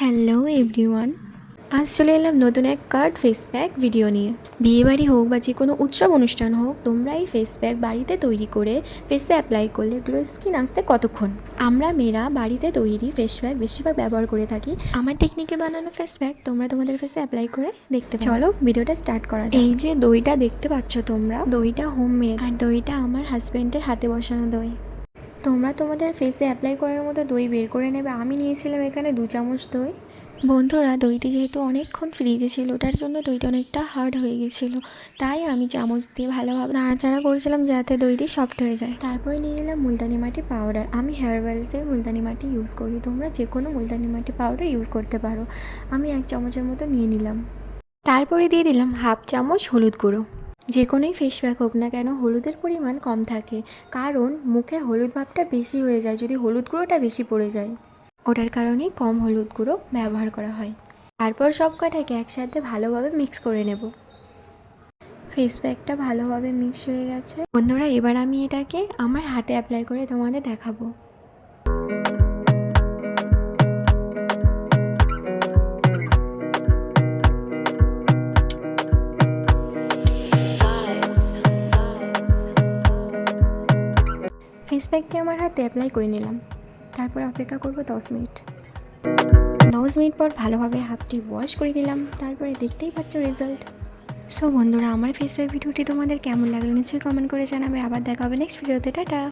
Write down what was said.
Hello everyone, আজ চলে এলাম নতুন এক কার্ড ফেস প্যাক ভিডিও নিয়ে। বিয়েবাড়ি হোক বা যে কোনো উৎসব অনুষ্ঠান হোক, তোমরা এই ফেস প্যাক বাড়িতে তৈরি করে ফেসে অ্যাপ্লাই করলে গ্লো স্কিন আসতে কতক্ষণ। আমরা মেয়েরা বাড়িতে তৈরি ফেস প্যাক বেশিরভাগ ব্যবহার করে থাকি। আমার টেকনিকে বানানো ফেস প্যাক তোমরা তোমাদের ফেসে অ্যাপ্লাই করে দেখতে পারো। চলো ভিডিওটা স্টার্ট করা যায়। এই যে দইটা দেখতে পাচ্ছ তোমরা, দইটা হোমমেড, আর দইটা আমার হাজব্যান্ডের হাতে বসানো দই। তোমরা তোমাদের ফেসে অ্যাপ্লাই করার মতো দই বের করে নেবে। আমি নিয়েছিলাম এখানে 2 চামচ দই। বন্ধুরা, দইটি যেহেতু অনেকক্ষণ ফ্রিজে ছিল, ওটার জন্য দইটা অনেকটা হার্ড হয়ে গেছিলো, তাই আমি চামচ দিয়ে ভালোভাবে নাড়াচাড়া করছিলাম যাতে দইটি সফট হয়ে যায়। তারপরে নিয়ে নিলাম মুলতানি মাটি পাউডার। আমি হেয়ারওয়েলসের মুলতানি মাটি ইউজ করি, তোমরা যে কোনো মুলতানি মাটি পাউডার ইউজ করতে পারো। আমি 1 চামচের মতো নিয়ে নিলাম। তারপরে দিয়ে দিলাম 1/2 চামচ হলুদ গুঁড়ো। যে কোনোই ফেস প্যাক হোক না কেন, হলুদের পরিমাণ কম থাকে, কারণ মুখে হলুদ ভাবটা বেশি হয়ে যায় যদি হলুদ গুঁড়োটা বেশি পড়ে যায়। ওটার কারণেই কম হলুদ গুঁড়ো ব্যবহার করা হয়। তারপর সব কটাকে একসাথে ভালোভাবে মিক্স করে নেব। ফেস প্যাকটা ভালোভাবে মিক্স হয়ে গেছে বন্ধুরা, এবার আমি এটাকে আমার হাতে অ্যাপ্লাই করে তোমাদের দেখাবো। ফেস প্যাকটি আমার হাতে অ্যাপ্লাই করে নিলাম। তারপর অপেক্ষা করব 10 মিনিট। 10 মিনিট পর ভালোভাবে হাতটি ওয়াশ করে নিলাম। তারপরে দেখতেই পাচ্ছ রেজাল্ট। সো বন্ধুরা, আমার ফেস প্যাক ভিডিওটি তোমাদের কেমন লাগলো নিশ্চয়ই কমেন্ট করে জানাবে। আবার দেখা হবে নেক্সট ভিডিওতে। টাটা।